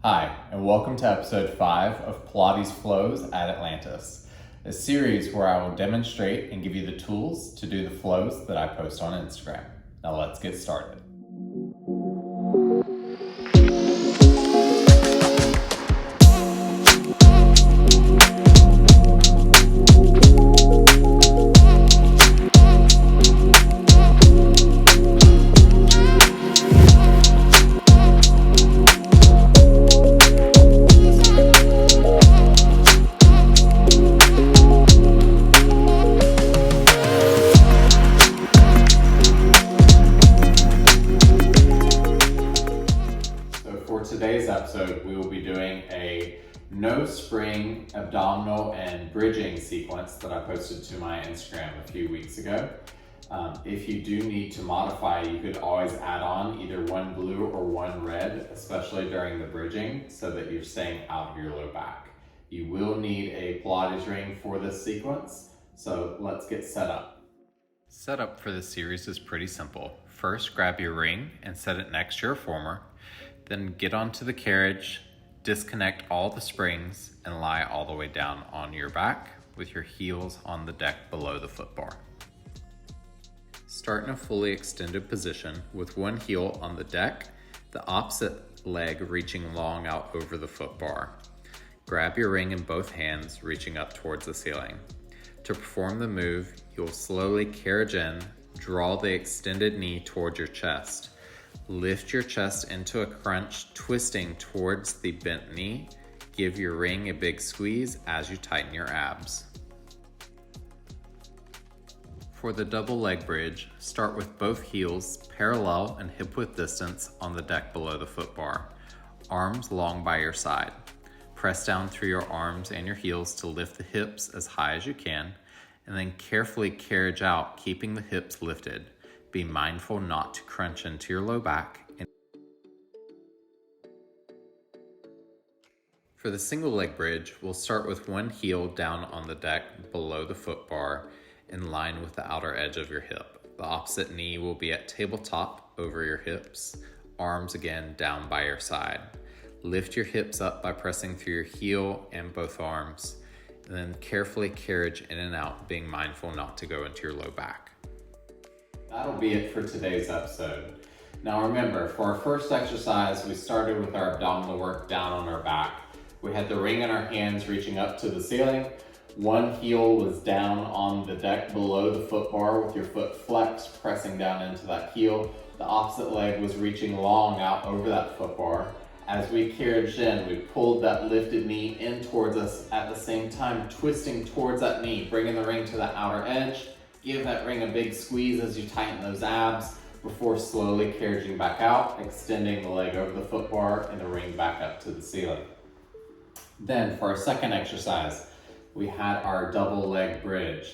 Hi, and welcome to episode 5 of Pilates Flows at Atlantis, a series where I will demonstrate and give you the tools to do the flows that I post on Instagram. Now let's get started. Today's episode, we will be doing a no spring abdominal and bridging sequence that I posted to my Instagram a few weeks ago. If you do need to modify, you could always add on either one blue or one red, especially during the bridging, so that you're staying out of your low back. You will need a Pilates ring for this sequence, so let's get set up. Setup for this series is pretty simple. First, grab your ring and set it next to your former. Then get onto the carriage, disconnect all the springs, and lie all the way down on your back with your heels on the deck below the foot bar. Start in a fully extended position with one heel on the deck, the opposite leg reaching long out over the foot bar. Grab your ring in both hands, reaching up towards the ceiling. To perform the move, you'll slowly carriage in, draw the extended knee towards your chest. Lift your chest into a crunch, twisting towards the bent knee. Give your ring a big squeeze as you tighten your abs. For the double leg bridge, start with both heels parallel and hip width distance on the deck below the foot bar. Arms long by your side. Press down through your arms and your heels to lift the hips as high as you can, and then carefully carriage out, keeping the hips lifted. Be mindful not to crunch into your low back. For the single leg bridge, we'll start with one heel down on the deck below the foot bar in line with the outer edge of your hip. The opposite knee will be at tabletop over your hips, arms again down by your side. Lift your hips up by pressing through your heel and both arms, and then carefully carriage in and out, being mindful not to go into your low back. That'll be it for today's episode. Now remember, for our first exercise, we started with our abdominal work down on our back. We had the ring in our hands reaching up to the ceiling. One heel was down on the deck below the foot bar with your foot flexed, pressing down into that heel. The opposite leg was reaching long out over that foot bar. As we carriaged in, we pulled that lifted knee in towards us, at the same time twisting towards that knee, bringing the ring to the outer edge. Give that ring a big squeeze as you tighten those abs before slowly carriaging back out, extending the leg over the foot bar and the ring back up to the ceiling. Then for our second exercise, we had our double leg bridge.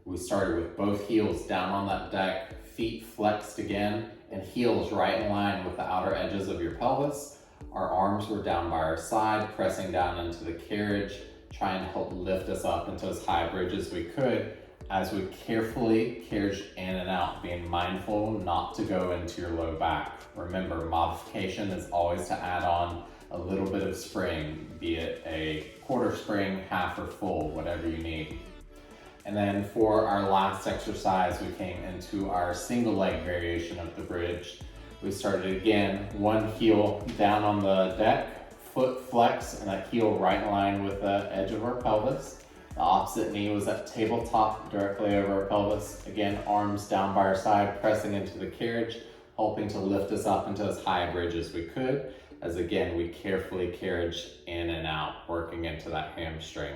We started with both heels down on that deck, feet flexed again, and heels right in line with the outer edges of your pelvis. Our arms were down by our side, pressing down into the carriage, trying to help lift us up into as high a bridge as we could, as we carefully carriage in and out, being mindful not to go into your low back. Remember, modification is always to add on a little bit of spring, be it a quarter spring, half or full, whatever you need. And then for our last exercise, we came into our single leg variation of the bridge. We started again, one heel down on the deck, foot flex, and that heel right in line with the edge of our pelvis. The opposite knee was at tabletop directly over our pelvis. Again, arms down by our side, pressing into the carriage, hoping to lift us up into as high a bridge as we could. As again, we carefully carriage in and out, working into that hamstring.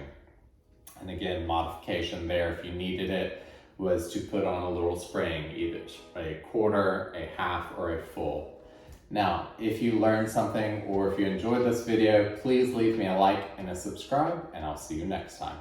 And again, modification there, if you needed it, was to put on a little spring, either a quarter, a half, or a full. Now, if you learned something or if you enjoyed this video, please leave me a like and a subscribe, and I'll see you next time.